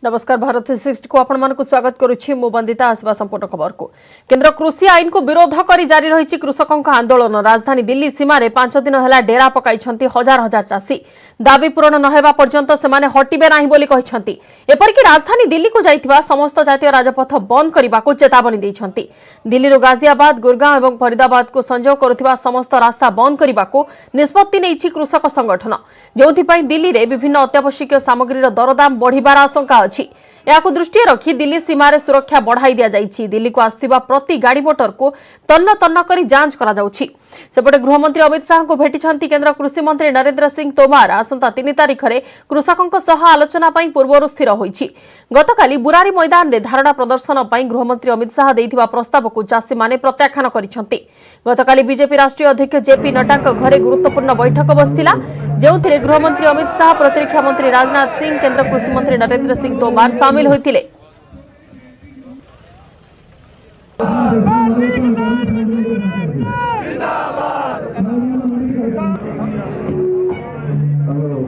नमस्कार भारत 360 को आपण मानक स्वागत करुछि मो बंदिता आसवा संपूर्ण खबर को। केंद्र कृषि आईन को विरोध करी जारी रही कृषकों आंदोलन। राजधानी दिल्ली सीमा रे 5 दिन है डेरा पकाई हजार हजार चाषी दाबी पूरण न हेबा पर्यंत सेमाने हटिबे नाही बोली कहिसंती। एपरिक राजधानी दिल्ली को जाइथिबा समस्त जातीय राजपथ बंद करने को चेतावनी दैछंती। दिल्ली गाजियाबाद गुरगांव और फरीदाबाद को संजोग करुथिबा समस्त रास्ता बंद करने को निष्पत्ति नेइछि कृषक संगठन, जोथिपाई दिल्ली रे विभिन्न अत्यावश्यक सामग्रीर दरदाम बढ़िबार आशंका अछि। याकु दृष्टि रखी दिल्ली सीमा रे सुरक्षा बढ़ाई दिया जाइछि। दिल्ली को आसुथिबा प्रति गाड़ी मोटर को तन्न तन्न करी जांच करा जाउछि। सेपटे गृहमंत्री अमित शाह को भेटिछंती केंद्र कृषि मंत्री नरेंद्र सिंह तोमर। आसंता 3 तारिख रे कृषकों सह आलोचना पई पूर्वरु स्थिर होइछि। गतकाली बुरारी मैदान रे धारणा प्रदर्शन पई गृहमंत्री अमित शाह देइथिबा प्रस्ताव को चाषी माने प्रत्याख्यान करिछंती। गतकाली बीजेपी राष्ट्रीय अध्यक्ष जेपी नड्डा घरे गुरुत्वपूर्ण बैठक बसथिला, जेउथिरे गृहमंत्री अमित शाह, प्रतिरक्षा मंत्री राजनाथ सिंह, केंद्र कृषि मंत्री नरेंद्र सिंह तोमर शामिल होइतिले।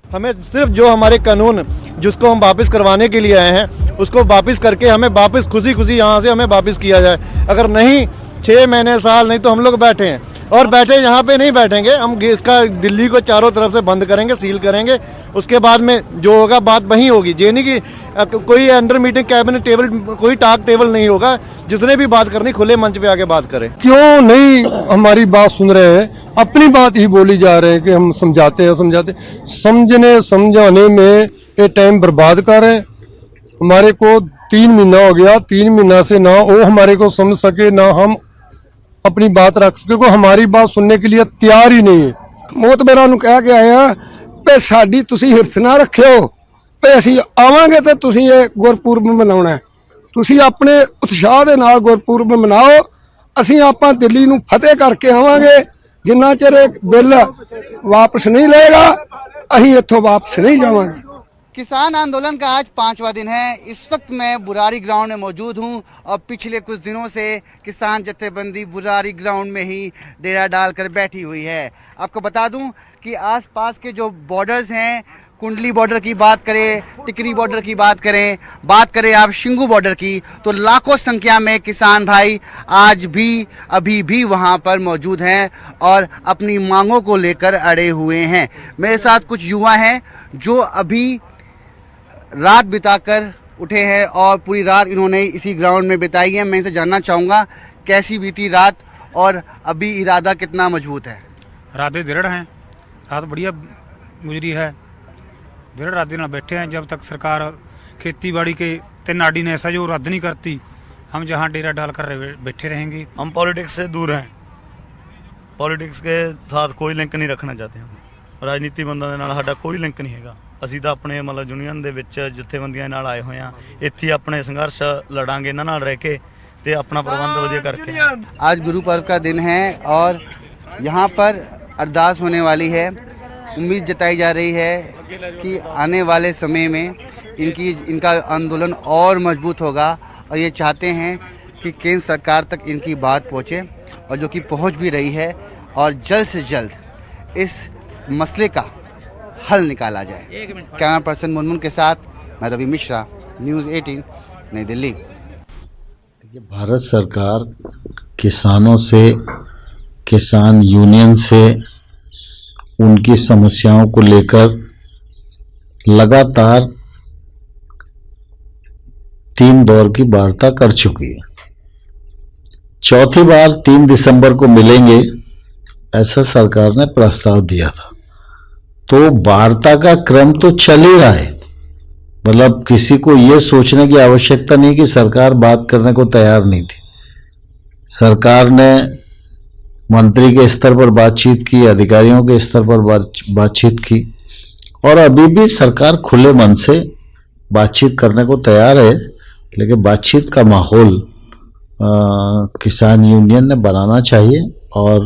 हमें सिर्फ जो हमारे कानून जिसको हम वापस करवाने के लिए आए हैं उसको वापस करके हमें वापस खुशी खुशी यहाँ से हमें वापस किया जाए। अगर नहीं 6 महीने साल नहीं तो हम लोग बैठे हैं और बैठे यहाँ पे नहीं बैठेंगे। हम इसका दिल्ली को चारों तरफ से बंद करेंगे, सील करेंगे। उसके बाद में जो होगा बात वहीं होगी। ये नहीं कि कोई अंडर मीटिंग कैबिनेट टेबल कोई टाक टेबल नहीं होगा। जिसने भी बात करनी खुले मंच पे आके बात करें। क्यों नहीं हमारी बात सुन रहे हैं, अपनी बात ही बोली जा रहे हैं कि हम समझाते समझने समझाने में ये टाइम बर्बाद कर रहे हैं। हमारे को 3 महीना हो गया, 3 महीना से ना वो हमारे को समझ सके ना हम अपनी बात रख सके। को हमारी बात सुनने के लिए तैयार ही नहीं है। मौत मेरा कह के आया पे साडी तुसी हिरस ना रखियो पे असी आवांगे तो तुसी ये गुरपुरब मनाउणा है। तुसी अपने उत्साह दे नाल गुरपुरब मनाओ। असी आपां दिल्ली नूं फतेह करके आवांगे। जिन्ना चिर बिल वापस नहीं लेगा असी इत्थों वापस नहीं जावांगे। किसान आंदोलन का आज 5वां दिन है। इस वक्त मैं बुरारी ग्राउंड में मौजूद हूं और पिछले कुछ दिनों से किसान जत्थेबंदी बुरारी ग्राउंड में ही डेरा डालकर बैठी हुई है। आपको बता दूं कि आसपास के जो बॉर्डर्स हैं, कुंडली बॉर्डर की बात करें, टिकरी बॉर्डर की बात करें आप शिंगू बॉर्डर की, तो लाखों संख्या में किसान भाई आज भी अभी भी वहां पर मौजूद हैं और अपनी मांगों को लेकर अड़े हुए हैं। मेरे साथ कुछ युवा हैं जो अभी रात बिताकर उठे हैं और पूरी रात इन्होंने इसी ग्राउंड में बिताई है। मैं इनसे जानना चाहूँगा कैसी बीती रात और अभी इरादा कितना मजबूत है। रातें दृढ़ हैं, रात बढ़िया गुजरी है। दृढ़ रात दिन बैठे हैं जब तक सरकार खेती बाड़ी के 3 आर्डी ने ऐसा जो रद्द नहीं करती, हम जहाँ डेरा डाल कर बैठे रहेंगे। हम पॉलिटिक्स से दूर हैं, पॉलिटिक्स के साथ कोई लिंक नहीं रखना चाहते। हम राजनीति बंदा नाल साडा कोई लिंक नहीं हैगा। ਅਸੀਂ ਤਾਂ ਆਪਣੇ ਮਤਲਬ ਯੂਨੀਅਨ ਦੇ ਵਿੱਚ ਜਥੇਬੰਦੀਆਂ ਨਾਲ ਆਏ ਹੋਏ ਆ। ਇੱਥੇ ਆਪਣੇ ਸੰਘਰਸ਼ ਲੜਾਂਗੇ ਇਹਨਾਂ ਨਾਲ ਰਹਿ ਕੇ ਤੇ ਆਪਣਾ ਪ੍ਰਬੰਧ ਵਧੀਆ ਕਰਕੇ। आज गुरु पर्व का दिन है और यहाँ पर अरदास होने वाली है। उम्मीद जताई जा रही है कि आने वाले समय में इनका आंदोलन और मजबूत होगा और ये चाहते हैं कि केंद्र सरकार तक इनकी बात पहुँचे और जो कि पहुँच भी रही है और जल्द से जल्द इस मसले का हल निकाला जाए। कैमरा पर्सन मुनमुन के साथ मैं रवि मिश्रा, न्यूज़ 18 नई दिल्ली। भारत सरकार किसानों से, किसान यूनियन से उनकी समस्याओं को लेकर लगातार 3 दौर की वार्ता कर चुकी है। चौथी बार 3 दिसंबर को मिलेंगे ऐसा सरकार ने प्रस्ताव दिया था। तो वार्ता का क्रम तो चल ही रहा है। मतलब किसी को यह सोचने की आवश्यकता नहीं कि सरकार बात करने को तैयार नहीं थी। सरकार ने मंत्री के स्तर पर बातचीत की, अधिकारियों के स्तर पर बातचीत की और अभी भी सरकार खुले मन से बातचीत करने को तैयार है। लेकिन बातचीत का माहौल किसान यूनियन ने बनाना चाहिए और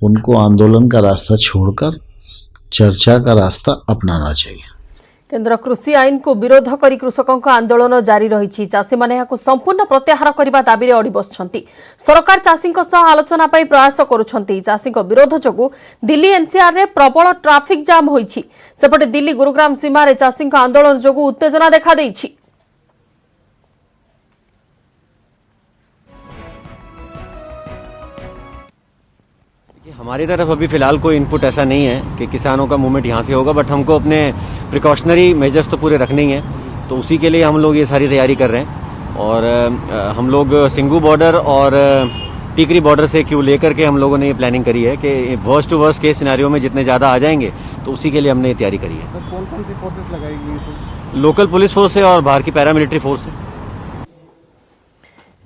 उनको आंदोलन का रास्ता छोड़कर चर्चा का रास्ता अपनाना चाहिए। केंद्र कृषि आईन को विरोध करी कृषकों आंदोलन जारी रही। चाषी माने संपूर्ण प्रत्याहार करने दाबी अड़ी बसछंती। सरकार चाषी आलोचना प्रयास करुछंती। चाषी विरोध जोगु दिल्ली एनसीआर रे प्रबल ट्राफिक जाम होईछि। सेपटे दिल्ली गुरुग्राम सीमा रे चाषी आंदोलन जोगु उत्तेजना देखा देइछि। हमारी तरफ अभी फिलहाल कोई इनपुट ऐसा नहीं है कि किसानों का मूवमेंट यहाँ से होगा, बट हमको अपने प्रिकॉशनरी मेजर्स तो पूरे रखने ही हैं, तो उसी के लिए हम लोग ये सारी तैयारी कर रहे हैं। और हम लोग सिंगू बॉर्डर और टीकरी बॉर्डर से क्यों लेकर के हम लोगों ने ये प्लानिंग करी है कि worst to worst case scenario में जितने ज़्यादा आ जाएंगे तो उसी के लिए हमने ये तैयारी करी है। कौन कौन सी फोर्सेस लगाएगी? लोकल पुलिस फोर्स है और बाहर की पैरामिलिट्री फोर्स है।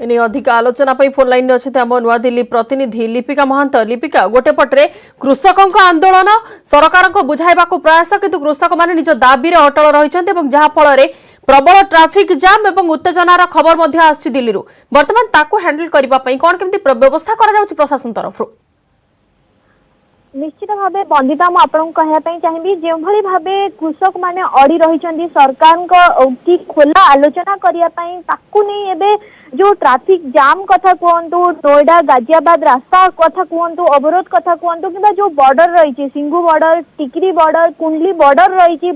एने अधिक आलोचना फोन लाइन अच्छे आम नुआदिल्ली प्रतिनिधि लिपिका महांत। लिपिका, गोटे पटे कृषकों आंदोलन सरकार को बुझाइबा प्रयास, किंतु कृषक माने निज दाबी रे अटल रहिछन्ते एवं जहा फल प्रबल ट्राफिक जाम एवं उत्तेजनार खबर मध्य आछि दिल्ली रु। वर्तमान ताकू हैंडल करबा पई कोन केमती व्यवस्था करा जाउछि प्रशासन तरफ? निश्चित भाव बंदिता मुझे आपको कहवाई चाहिए जो भाव कृषक मैंने अड़ी रही सरकार की खोला आलोचना करने जो ट्रैफिक जाम कथा कहतु, नोएडा गाजियाबाद रास्ता कथा कहतु, अवरोध कथा कहतु, कि जो बॉर्डर रही सिंगू बॉर्डर, टिकरी बॉर्डर, कुंडली बॉर्डर रही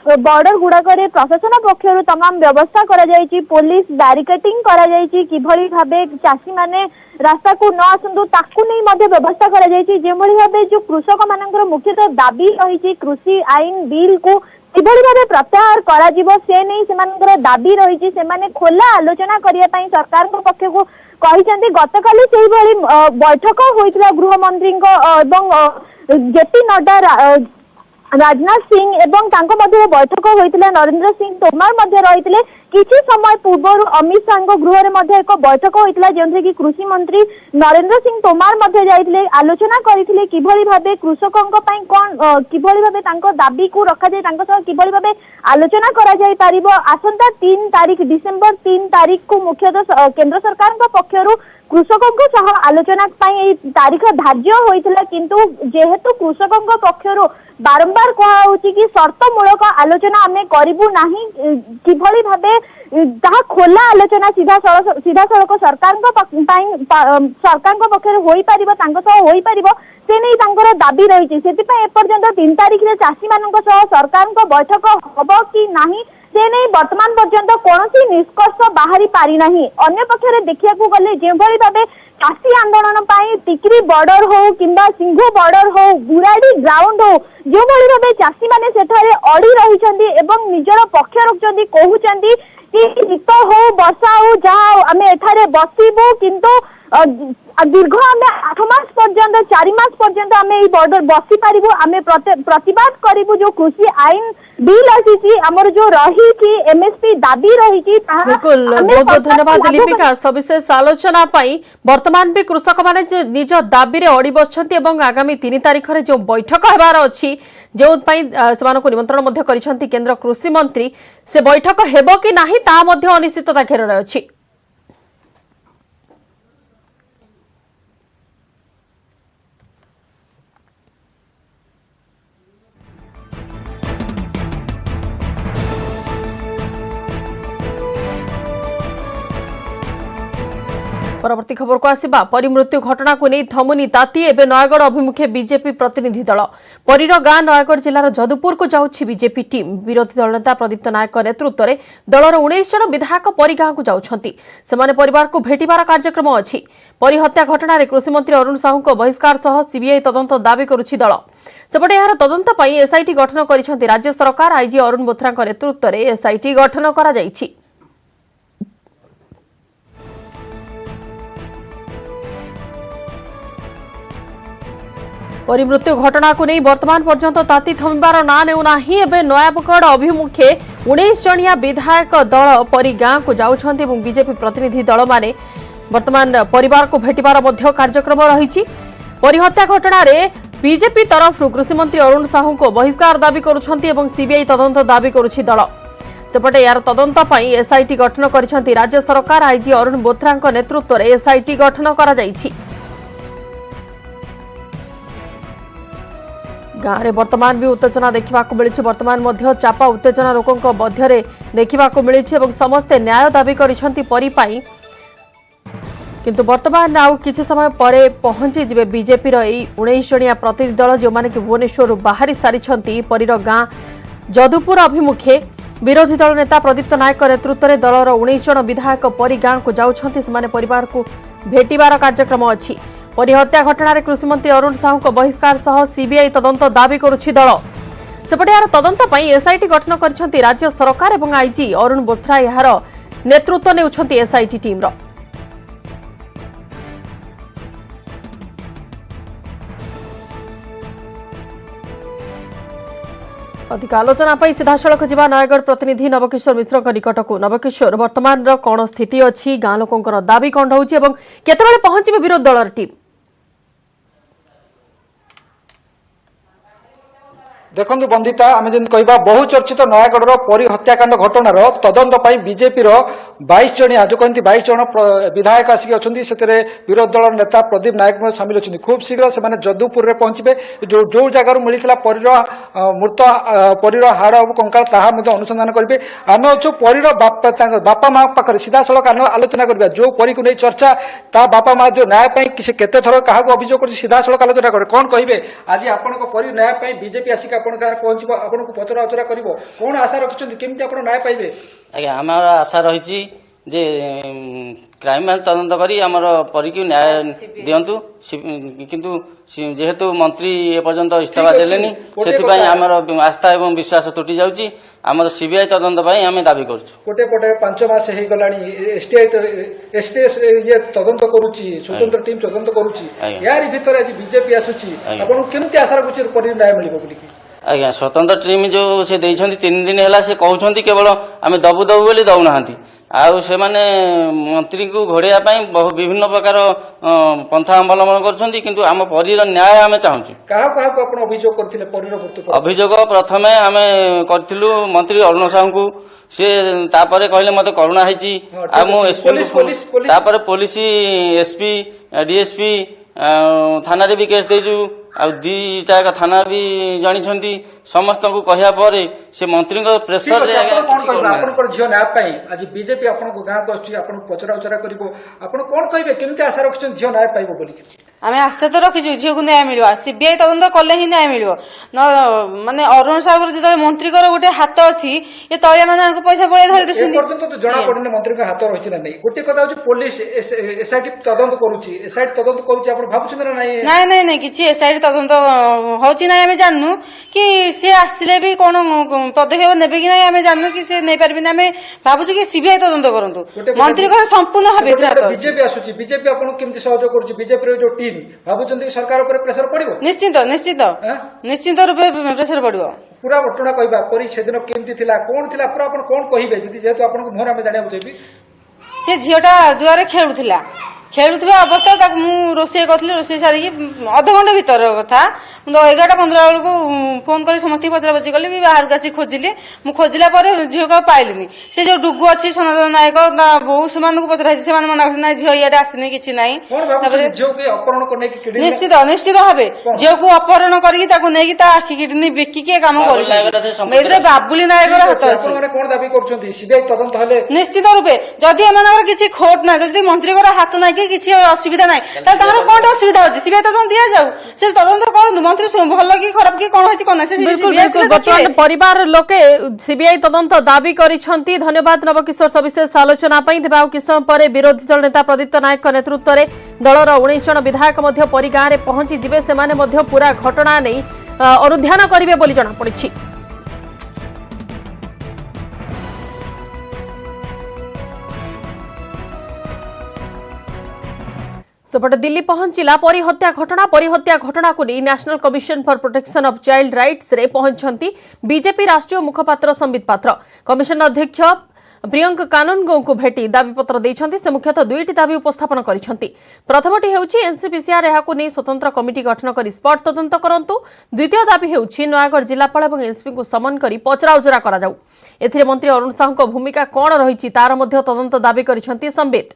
बॉर्डर गुड़ाक प्रशासन पक्षर तमाम व्यवस्था करा जायछि, पुलिस बैरिकेडिंग करा जायछि, किभली भाबे चाषी माने रास्ता को न आसतु ताकू नहीं मध्य व्यवस्था करा जायछि। जे भली भाबे जो कृषक मानकर मुख्यतः दाबी रही कृषि आईन बिल को किभली भाबे प्रत्याहार करा जिवो से नहीं सेमानकर दाबी रही से खोला आलोचना करिया पई सरकार को पक्ष को कहिसेंती। गतकाली सेही भली बैठक होइतिला गृह मंत्री एवं जेपी नड्डा, राजनाथ सिंह एवं तांको मध्य बैठक होइतिला, नरेंद्र सिंह तोमर मध्य रहितिले। किछि समय पूर्व अमित शाह गृह में एक बैठक होइतिला जेंथे कि कृषि मंत्री नरेंद्र सिंह तोमर मध्य जाइतिले, आलोचना करितिले किभली भाबे कृषकक पई कोन किभली भाबे तांको दाबी को रखा जाय, तांको सह किभली भाबे आलोचना करा जाय पारिबो। आसंता 3 तारीख डिसेंबर 3 तारीख को मुख्यतः केंद्र सरकार पक्षरु कृषकों सह आलोचना तारीख धार्य होइतिला, किंतु जेहेतु कृषकों पक्षरु बारंबार कहुछि कि शर्तमूलक आलोचना आमे करिबु नाही, किभली भाबे ताहा खोला आलोचना सीधा सड़क सरकार पक्षर होई पारिबो, तांको सह होई पारिबो से नहीं तांकर दाबी रही। सेतिपय एपर्यंत 3 तारीख रे चाषी मानक सह सरकार बैठक हबो कि नाही से नहीं वर्तमान पर्यंत कौन निष्कर्ष बाहरी पारि नाही। अन्य पक्षरे देखिया गले जो भली भाबे चाषी आंदोलन टिकरी बॉर्डर हो किंबा सिंघू बॉर्डर हो, बुराड़ी ग्राउंड हो, जो भली भाबे चाषी माने सेठारे अड़ी रहिछन्ती एवं निजर पक्ष रखछन्ती, कहउछन्ती कि शीत हो वर्षा हो जहाँ आमे एठारे बसिबु, किंतु दीर्घ आम 8 मास पर्यंत 4 मास पर्यंत आम बॉर्डर बसी पारिबु, आम प्रतिवाद करिबु। जो कृषि आईन बिल आसी आमर जो रही एमएसपी दाबी रही। बिल्कुल, बहुत बहुत धन्यवाद लिपिका। सविशेष आलोचना पाई वर्तमान भी कृषक माने निज दाबी रे अड़ी बसछन्ती एवं आगामी 3 तारीख रे जो बैठक हेबार अछि जो सेमानको निमंत्रण मध्य करिसन्ती केंद्र कृषि मंत्री, से बैठक हेबो कि नाही ता मध्य अनिश्चितता घेर रे अछि। परवर्ती खबर को आसिबा। परी मृत्यु घटना को नहीं थमुनी ताती एवं नयगढ़ अभिमुखे बीजेपी प्रतिनिधि दल। परीर गाँ नयगढ़ जिलार जदुपुर को जाउछि बीजेपी टीम। विरोधी दल नेता प्रदीप्त नायक नेतृत्व में दलर 19 जन विधायक परी गाँ को जाउछन्ति। सेमाने परिवार को भेटिबार कार्यक्रम अछि। परी हत्या घटना रे कृषि मंत्री अरुण साहू को बहिष्कार सह सीबीआई तदंत दाबी करुछि दल। सेपटे यार तदंत पई एसआईटी गठन करिसन्ति राज्य सरकार। आईजी अरुण बोथरा नेतृत्व में एसआईटी गठन करा जाइछि। परी मृत्यु घटना को नहीं वर्तमान पर्यंत ताती थमिबार ना नेउना ही एबे नयागढ़ अभिमुखे 19 जनिया विधायक दल परी गाँ को जाउछन्ति एवं बीजेपी प्रतिनिधि दल माने वर्तमान परिवार को भेटिबार मध्य कार्यक्रम रही। परी हत्या घटना रे बीजेपी तरफ कृषि मंत्री अरुण साहू को बहिष्कार दाबी करुछन्ति एवं सीबीआई तदंत दाबी करुछि दल। सेपटे यार तदंत पई एसआईटी गठन करिसन्ति राज्य सरकार। आईजी अरुण बोथरा नेतृत्व में एसआईटी गठन करा जाइछि। गाँव में वर्तमान भी उत्तेजना देखा मिली। वर्तमान मध्य चापा उत्तेजना लोकों मध्य देखा मिली और समस्ते न्याय दाबी करिसेंती परी पाई। किंतु वर्तमान आउ किछि समय परे पहुंची जिबे बीजेपी रो 19 जनिया प्रतिनिधि दल जो माने कि भुवनेश्वर बाहरी सारिछंती। परीर गाँ जदुपुर अभिमुखे विरोधी दल नेता प्रदीप्त नायक नेतृत्व में दलर 19 जन विधायक परी गाँ को जाउछंती। सेमाने परिवार को भेटिबार कार्यक्रम अछि। परी हत्या घटना कृषिमंत्री अरुण साहू को बहिष्कार सह सीबीआई तदंत दाबी करुछि दल सेपटे यार तदंत पई एसआईटी गठन करछंती राज्य सरकार एवं आईजी अरुण बोथ्रा यार नेतृत्व नेउछंती एसआईटी टीम रो। अधिक आलोचना पर सीधासलख जा नयगढ़ प्रतिनिधि नवकिशोर मिश्र निकट को। नवकिशोर वर्तमान कौन स्थिति अच्छी गाँ लोकों दाबी कौन रोचे केतबेले पहुंचे विरोधी दलर टीम? देखु बंदिता आम जमी कह बहुचर्चित नयागढ़ परी हत्याकांड घटनार तदंत बीजेपी 22 जन आज कहते 22 जन विधायक आसिक अच्छा से विरोधी दल नेता प्रदीप नायक सामिल अच्छा खूब शीघ्र से जदुपुर में पहुंचे जो जगार मिलता परीर मृत परीर हाड़ और कंकाल ताहा अनुसंधान करेंगे। आम अच्छु परीर बापा माँ पाखे सीधा सड़क आलोचना करवा जो परी को नहीं चर्चा ता बापा माँ जो न्याय से केते थर क्या अभियोग कर सीधा सड़क आलोचना करे कौन कहे आज आपण परी न्याय बीजेपी आसिक पहुंचब आपन को पचरा उचरा करिवो कोन आशा रखिछन केमति आपण न्याय पाइबे? आज्ञा आमार आशा रही जे क्राइम तदंत करी आमर परी की न्याय दियंतु किंतु जेहेतु मंत्री ए पर्यंत इस्तीफा देलेनी सेति आमर आस्था एवं विश्वास तुटी जाउची आमर सीबीआई तदंत पई आमे दाबी करछु। कोटे कोटे 5 मास हे गलानी एसटीएस ये तदंत करूची स्वतंत्र टीम तदंत करूची यार भीतर आज बीजेपी आसुची आपण केमति आशा रखुची परी न्याय मिलिबो बोली? आज्ञा स्वतंत्र टीम जो से 3 दिन है से कहते केवल आम दबु दबु बोली दौना आउ से मंत्री को घोड़िया विभिन्न प्रकार पंथा अवलंबन कर आम परीर न्याय आम चाहूँ। अभियोग प्रथमे आम करूँ मंत्री अरुण साहू को सी कहले मत करुणा होपर पुलिस एसपी डीएसपी थाना भी केस देजु आ 2टा थाना भी जानी समस्त को कहया पर से मंत्री प्रेसर झील न्याय आज बीजेपी आप गाँव को पचरा उचरा कर कौन कहे केमती आशा रखिए झील न्याय पाइब बोली? आम आशा तो रखीचु झील को न्याय मिल सीबीआई तदंत कले ही न्याय मिल माने अरुण सागर जो मंत्री गोटे हाथ अच्छी ये तलिया मैंने पैसा पड़े धरी तो जना पड़े मंत्री हाथ रही ना नहीं गोटे कथा पुलिस एसआईटी तदंत करुच्ची एसआईटी तदंत करुच्ची भावुं ना ना ना किसी एसआईटी तदंत होची ना आम जानू कि सी आसिले भी कौन पदक्षेप नेबे कि आम जानू कि सी नहीं पारबे आम भावुँ कि सीबीआई तदंत करूँ मंत्री को संपूर्ण भाव बीजेपी आसुची बीजेपी आपको केमती सहयोग करुच्ची बीजेपी जो टीम भावुं सरकार पर प्रेसर पड़ो? निश्चित निश्चित निश्चित रूपे प्रेसर पड़ो। पूरा घटना कहवा परी से दिन केमती थिला कौन थिला पूरा आपण कौन कहिबे जेहेतु आपन मोहर आम जानिया चाहिए? से झीलटा दुआरे खेलुला खेलुवा अवस्था रोसे करी रोसे सारिकी अध घंटे भर कथा 11:15 बेलू फोन कर समस्त पचरा पची कली भी बाहर आसी खोजिली मुझे खोजिला झील को पाइलिनी से जो डुगु अच्छी सनातन नायक बो से पचरा से मना कर झील इे आसनी कि ना निश्चित निश्चित भाव झील को अपहरण करके आखि किडनी बिकिकी काम कर बाबुली नायक हाथ अच्छी निश्चित रूपे जदि एम किसी खोट ना जदि मंत्री हाथ ना किसी असुविधा ना कौन असुविधा अच्छी सीबीआई तदंत दि जाऊ से तदंत करूँ मंत्री भल कि खराब कि कौन बर्तमान परिवार लोके सीबीआई तदंत दाबी करिसेंती। धन्यवाद नवकिशोर सविशेष आलोचना पई। तेबे आउ किछ समय परे विरोधी दल नेता प्रदीप नायक नेतृत्व में दलर 19 जन विधायक मध्य परी गाँव में पहुंची जिवे सेमाने मध्य पूरा घटना नहीं अनुध्यान करिवे बोली जଣା पड़िछि। सेपटे दिल्ली पहुंचला परी हत्या घटना को नहीं national commission for protection of child rights रे पहुंचती बीजेपी राष्ट्रीय मुखपात्र संबित पात्र कमिशन अध्यक्ष प्रियंक कानूनगो को भेटी दाबीपत्र देइछंती। से मुख्यतः 2टी दाबी उपस्थापन करिसेंती। प्रथमटी हेउछि एनसीपीसीआर एहाकु नै स्वतंत्र कमिटी गठन करी स्पॉट तदंत करंतु। द्वितीय दाबी हेउछि नयागढ़ जिलापाल एवं एसपी को समन करी पचरा उचरा करा जाऊ। एथिरे मंत्री अरुण साहू भूमिका कौन रही तार मध्य तदंत दाबी करिसेंती संबित।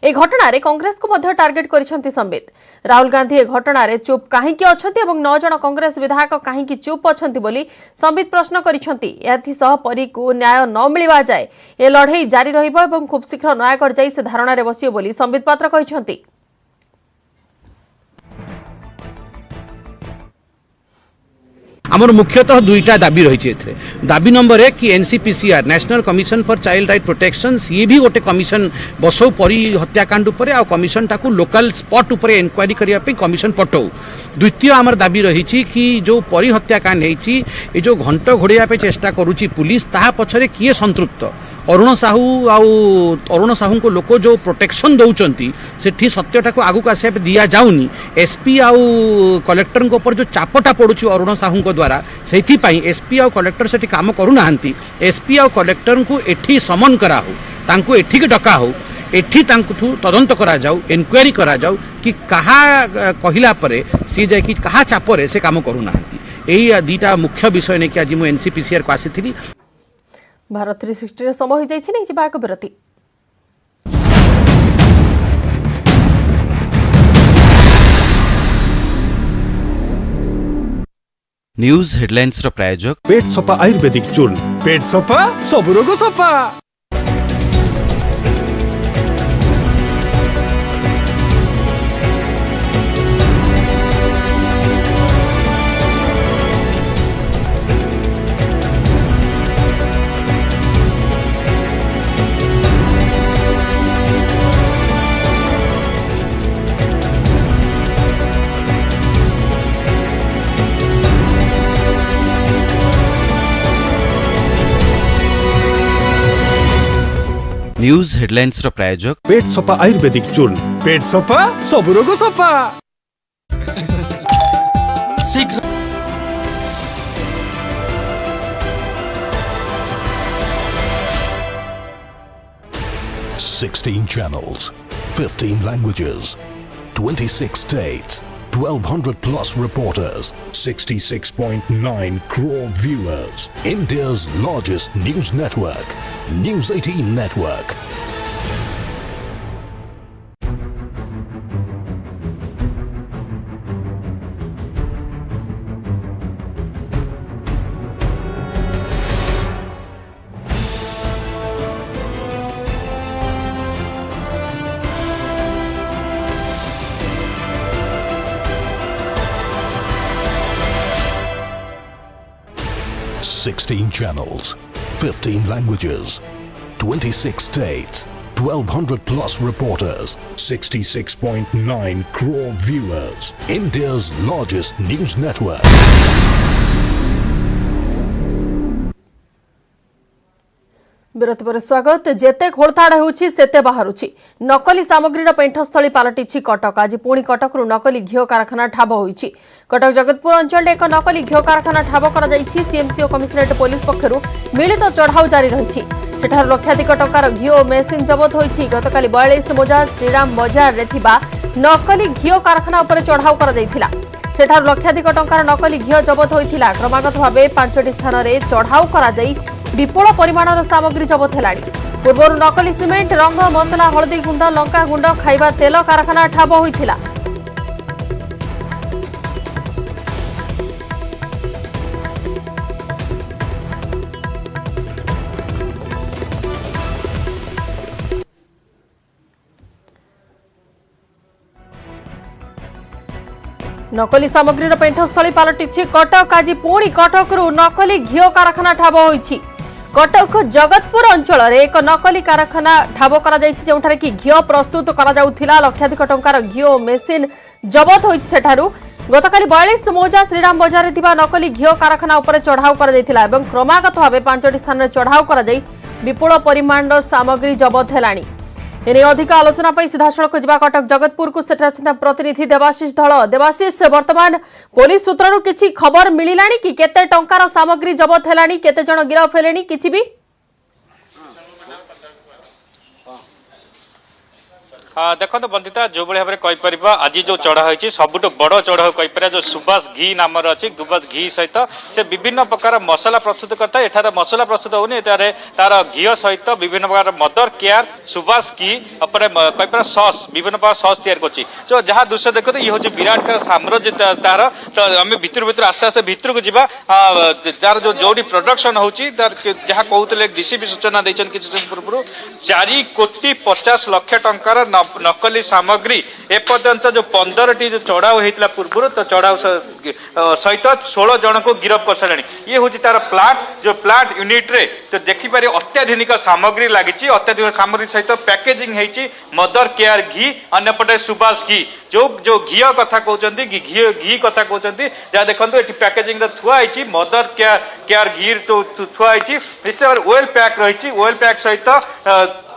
ए घटना रे कांग्रेस को मध्य टार्गेट करिसेंती संबित। राहुल गांधी ए घटना रे चुप काहेकि अछंती एवं 9 जन कांग्रेस विधायक काहेकि चुप अछंती बोली संबित प्रश्न करिसेंती। एथि सह परी को न्याय न मिलिबा जाय ए लड़ाई जारी रहिबो एवं खूब शीघ्र नयागढ़ जाई से धारणा रे बसियो बोली संबित पात्र कहिसेंती। आमर मुख्यतः दुईटा दाबी रही है। दाबी नंबर 1 कि NCPCR national commission for child right protection ये भी गोटे कमिशन बसौ परी हत्याकांड उपर आ कमिशन टाकू लोकल स्पॉट उपर इंक्वायरी करिया पे कमिशन पठाऊ। द्वितीय आमर दाबी रही कि जो परी हत्याकांड होती ये जो घंट घोड़ाइया पे चेष्टा करुच्ची पुलिस ता पछरे किए संतृप्त अरुण साहू को लोक जो प्रोटेक्शन दौरान से सत्यटा को आगू आसा दि जाऊनी एसपी आउ कलेक्टर ऊपर जो चापटा पड़ुची अरुण साहू द्वारा से एसपी आउ कलेक्टर से काम करूना एसपी आउ कलेक्टर को एठी समन करा हो तांको एठी के डका हो एठी तांको तदंत करा जाऊ इनक्वायरी करा जाऊ कि कहा कहला परे सी जाय कि कहा चापरे से काम करूना यही दीटा मुख्य विषय ने कि आज मु एनसीपीसीआर को आसी भारत 360 रे समय हो जाइछि नै जिबा एक विरति। न्यूज हेडलाइंस रो प्रायोजक पेट सफा आयुर्वेदिक चूर्ण पेट सफा सब रोग सफा। न्यूज हेडलाइंस रो प्रायोजक पेट सफा आयुर्वेदिक चूर्ण पेट सफा सब रोग सफा। शीघ्र 16 channels, 15 languages, 26 states, 1200 plus reporters, 66.9 crore viewers. India's largest news network, News 18 Network. Sixteen channels, 15 languages, 26 states, 1200 plus reporters, 66.9 crore viewers. India's largest news network. विरति पर स्वागत। जेते खोलताड़ होउछि सेते बाहरुछि नकली सामग्रीर पेंठस्थली पालटिछि कटक। आज पुणी कटकरू नकली घिओ कारखाना ठाब होइछि। कटक जगतपुर अंचल एक नकली घिओ कारखाना ठाब करा जाइछि। सीएमसी और कमिशनरेट पुलिस पक्षरु मिलित चढ़ाऊ जारी रहिछि। सेठार लक्षाधिक टंकार घिओ मेसिन जबत होइछि। गतकाली 42 मोजा श्रीराम बाजार रे थिबा नकली घिओ कारखाना उपर चढ़ाऊ करा जाइथिला। सेठार लक्षाधिक टंकार नकली घिओ जबत होइथिला। क्रमागत भाबे 5टी स्थान रे चढ़ाऊ करा जाई विपुल परिमाणर सामग्री जबत हेलाणी। पूर्व नकली सिमेंट रंग मसला हलदी गुंड लंका गुंड खाइबा तेल कारखाना ठाब होइथिला। नकली सामग्रीर पेंठस्थली पालटिछि कटक। आज पुणी कटकरू नकली घिओ कारखाना ठाब होइछि। कटक जगतपुर अंचल एक नकली कारखाना ठाब करा जाइछि जेउठारे कि घिओ प्रस्तुत करा जाउथिला। लक्षाधिक टंकार घिओ मेसिन जबत होइछि। सेठारू गतकाली 42 मोजा श्रीराम बाजार रे थिबा नकली घिओ कारखाना उपर चढ़ाऊ करा जाइथिला एवं क्रमागत भाबे 5टी स्थान रे चढ़ाऊ करा जाई विपुल परिमाणर सामग्री जबत हेलाणी। एने अधिक आलोचना पर सीधासड़क जा कटक जगतपुर को सेठा प्रतिनिधि देवाशीष धल। देवाशीष, वर्तमान पुलिस सूत्रु किसी खबर मिलला कि केते टंकार सामग्री जबत हेलानी, केते जण गिरफ हेलेनी किछि भी? देखो बंदिता जो भाई भाव में आज जो चढ़ा सबुठ बड़ चढ़ाऊ कहीपर जो सुभाष घी नाम अच्छी सुभाष घी सहित से विभिन्न प्रकार मसला प्रस्तुत करता है। एठार मसला प्रस्तुत होनी तार घी सहित विभिन्न प्रकार मदर केयर सुभाष घी कहीपर सस विभिन्न प्रकार सस तैयार कर जो जहाँ दृश्य देखते ये हूँ विराट साम्राज्य तार। तो आम भितर आस्ते आस्ते भितर को जा तार जो जोड़ी प्रोडक्शन होची जहाँ कहते डीसीपी सूचना देते किसी समय पूर्व 4,50,00,000 टंकार नकली सामग्री एपर्यंत जो 15टी जो चढ़ाऊ होता पूर्व तो चढ़ाऊ सहित 16 जन को गिरफ्त कर सारे ये हूँ तार प्लांट जो प्लांट यूनिट रे तो देखिपारे अत्याधुनिक सामग्री लगी अत्याधुनिक सामग्री सहित पैकेजिंग होती मदर केयर घी अन्यपटे सुभाष घी जो घी कथा कहते घी कथा कहते जहाँ देखो ये पैकेजिंग थुआई मदर केयर घी तो थुआई निश्चित भाव ओएल पैक रही ओएल पैक सहित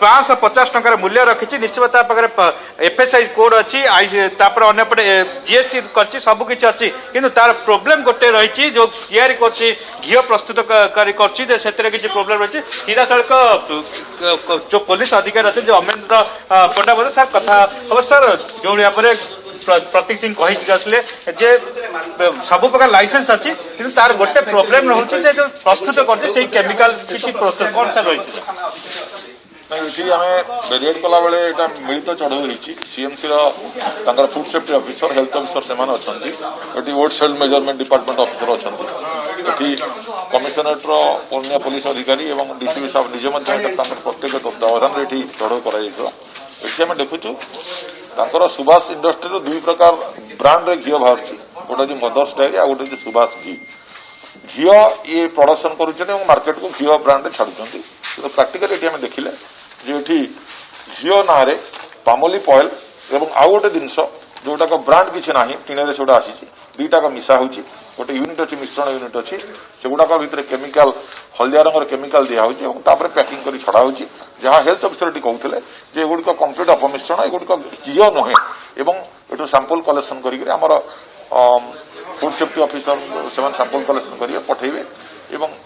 550 टंकार मूल्य रखी निश्चित एफएसआई कोड अच्छी अंपटे जीएसटी कर सबकि अच्छी किंतु तार प्रोब्लेम गोटे रही जो तैयारी कर घी प्रस्तुत कर प्रोब्लेम रही सीधा सड़क जो पुलिस अधिकारी अच्छे जो अमेंद्र पंडा बोले सर कथा हम सर जो यहाँ पर प्रतीक सिंह कही जे सब प्रकार लाइसेंस अच्छी किंतु तार गोटे प्रोब्लेम रोचे जो प्रस्तुत कर केमिकल किसी प्रस्तुत कौन सा रही ये आम बेरिएड कला बेले यहाँ मिलित चढ़ऊ होती CMC food safety officer health officer से अच्छा वोट सेल मेजरमेंट डिपार्टमेंट ऑफिसर अच्छा कमिशनरेट अन्य पुलिस अधिकारी और डीसीपी साहब निजे प्रत्येक तत्वावधान चढ़ऊ कर देखु सुभाष इंडस्ट्री दुई प्रकार ब्रांड रे घी बाहर गोटे मदर्स डायरी आ गोटे सुभाष घी घी ये प्रोडक्शन कर मार्केट को घी ब्रांड रे छाड़ुंट तो प्राक्टिकली ये देखिले जे घी ना पामोलिप ऑयल एवं आउ गोटे जिनस जोटा ब्रांड किसी ना टीने से आसी दुईटाक मिसा होची गोटे यूनिट अच्छी मिश्रण यूनिट अच्छी से गुड़ाक भितर केमिकल हलदिया रंगर केमिकल दिया होची पैकिंग कर छड़ा होची जहाँ हेल्थ ऑफिसर कहते जे एगुड़िक कंप्लीट अपमिश्रण एगुड़िक घी नुहे एवं एटू सैंपल कलेक्शन कर फूड सेफ्टी ऑफिसर से सैंपल कलेक्शन करेंगे पठेबे एवं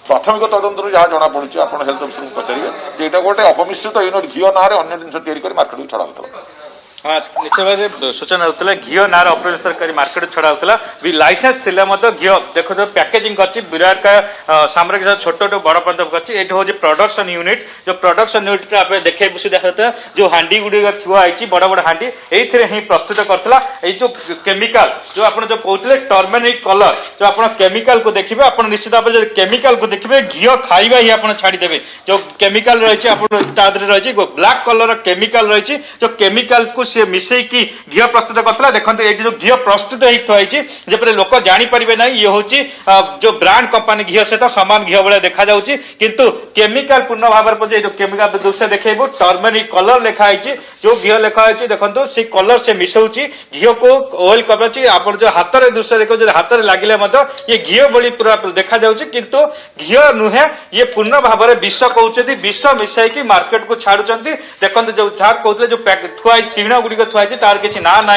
प्राथमिक तदंतर जहाँ जना पड़ी आप हेल्थ ऑफिसर को पचारे ये गोटे अपमिश्रित यूनिट घी ना अन्य जिन तैयारी मार्केट को छड़ा निश्चय भाव सूचना होता घी नार अपरिष्कार कर मार्केट छड़ा होता भी लाइसेंस थिले घी देखो जो पैकेजिंग कर विराट का सामग्री छोट छोट बड़ पर्यटन कर हूँ प्रोडक्शन यूनिट जो प्रोडक्शन यूनिट आप देखे देखा जो हांडी गुड़िक थुआई बड़ बड़ हांडी ये प्रस्तुत करता जो केमिकल जो आप जो कहते टर्मेरिक कलर जो आप केमिकल को देखिए आप निश्चित भाव जो केमिकल को देखिए घी खाइबा ही आप छाड़देवे जो केमिकल रही रही ब्लैक कलर केमिकल रही जो केमिकल को सी मिसेकी घी प्रस्तुत करता देखते ये जो घी प्रस्तुत होती लोक जापर ना ये हूँ जो ब्रांड कंपनी घी सहित सामान घी भाया देखा किंतु केमिकल पूर्ण भाव जो केमिकल दृश्य देखो टर्मेरिक कलर लिखाई जो घी लिखाई देखो से कलर से मिसाऊँ घी को ऑयल कर आप जो हाथ में दृश्य देखो हाथ में लगे ये घी भली पूरा देखा किंतु घी नुहे ये पूर्ण भाव में विष कहते विष मिसाई मार्केट को छाड़ुंट देखते जो जहाँ कहते जो थुआ टीण गुड़िक थुआई तार किसी ना ना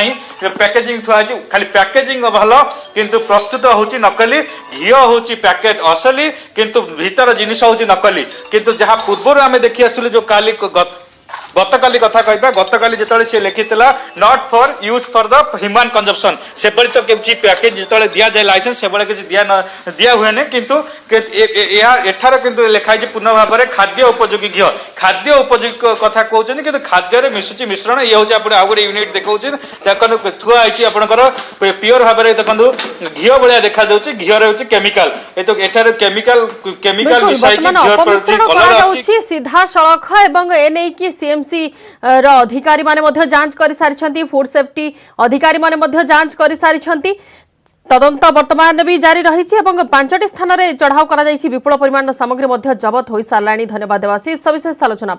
पैकेजिंग थुआई खाली पैकेजिंग भल किंतु प्रस्तुत होची नकली घी होची पैकेट असली किंतु भीतर जिनिस होची नकली किंतु जहाँ पूर्व आम देखी आसलु जो काली गतकाली कथा कहबा गतकाली जिते सी लिखी not for use for the human consumption से तो किसी पैकेज जिते दि जाए लाइसेंस से किसी दिया हुए नहीं किंतु एठार किंतु लिखाई पूर्ण भाव में खाद्य उपयोगी घी खाद्य उपयोगी कथा कहते कि खाद्य मिशुची मिश्रण ये हूँ आप गोटे यूनिट देखा देखो थुआई आपंकर प्योर भाव में देखो घी भाया देखा घी रोचे केमिकल एठार केमिकल केमिकल सीधा सड़क एवं एने सीएमसी अधिकारी माने जांच कर सारी फूड सेफ्टी अधिकारी माने जांच कर सारी तदंत वर्तमान भी जारी रही 5टी स्थान में चढ़ाऊ कर विपुल परिमाण सामग्री जबत हो सारा। धन्यवाद देवासी सविशेष आलोचना।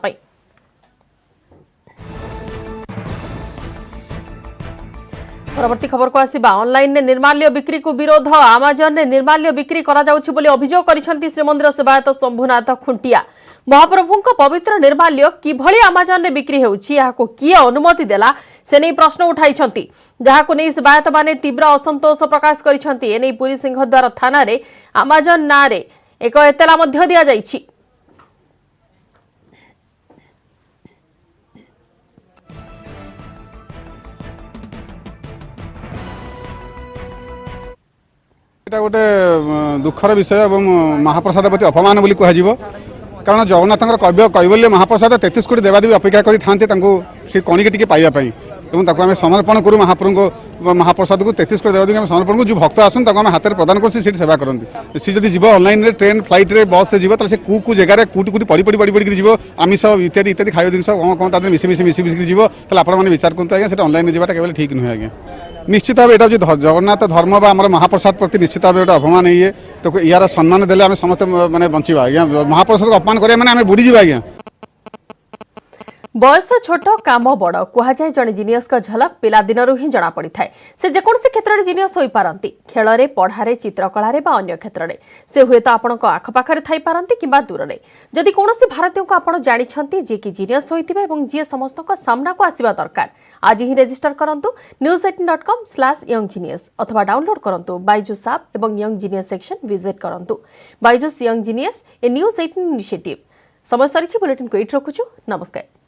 परवर्ती खबर को आसिबा ऑनलाइन निर्माल्य बिक्री को विरोध आमाजन ने निर्माल्य बिक्री करा जाउछि बोली अभियोग करिसेंती श्रीमंदिर सेवायत शंभुनाथ खुंटिया। महाप्रभु पवित्र निर्माल्य किभली आमाजन ने बिक्री हेउछि याको किए अनुमति देला से नहीं प्रश्न उठाइछंती जहाको नहीं सेवायत माने तीव्र असंतोष प्रकाश करिछंती। एने पुरी सिंहद्वार थाना रे आमाजन ना रे एक एतला मध्य दिया जाइछि। गोटे दुखर विषय और महाप्रसाद प्रति अपमान बोली कह कारण जगन्नाथ कैबल्य महाप्रसाद 33 कोटी देवादेवी अपेक्षा करी था से कणिक टी पाइबापी एवं ताको आम समर्पण करूँ महाप्रभु को महाप्रसाद को 33 कोटी देवादेवी समर्पण को जो भक्त आसन ताको आम हाथ में प्रदान कर सेवा करती सी जब जीव ऑनलाइन ट्रेन फ्लाइट रे बस से जीव से कु जगार कूटी कूटी पड़ी पड़ी पड़ी पड़ी जीव आमिष इत्यादि इत्यादि खाद्य जिन कौन कौन मिसी मिसी मिसी मिसिक जीव आपने विचार करते आज्ञा से ऑनलाइन जावाटा केवल ठीक नुहे आज्ञा निश्चित भाव यहाँ जगन्नाथ धर्म बा आम महाप्रसाद प्रति निश्चित भाव गोटे अपमान है तो यार सम्मान देले आम समस्त माने बंचिबा आज्ञा महाप्रसाद को अपमान करिया माने आम बुड़ीजा आज्ञा बयस छोट काम बड़ कहुए जड़े जिनियस झलक पिला दिनरू ही जना पड़ी थाए से जेकोसी क्षेत्र में जिनियस हो पारती खेल पढ़ारे चित्रकलार अन्य क्षेत्र में से हुए तो आपण आखपाखे थी पारती कि दूर में जदि कौन भारतीय को आप जानते जी कि जिनियस होता है जी समस्त सामना को आसवा दरकार आज ही रेजिस्टर करंतु news18.com/younggenius अथवा डाउनलोड करंतु बायजूस ऐप और यंग जीनियस सेक्शन विजिट करंतु बायजूस यंग जीनियस ए न्यूज 18 इनिशिएटिव समय सारी बुलेटिन को एट रखुछु नमस्कार।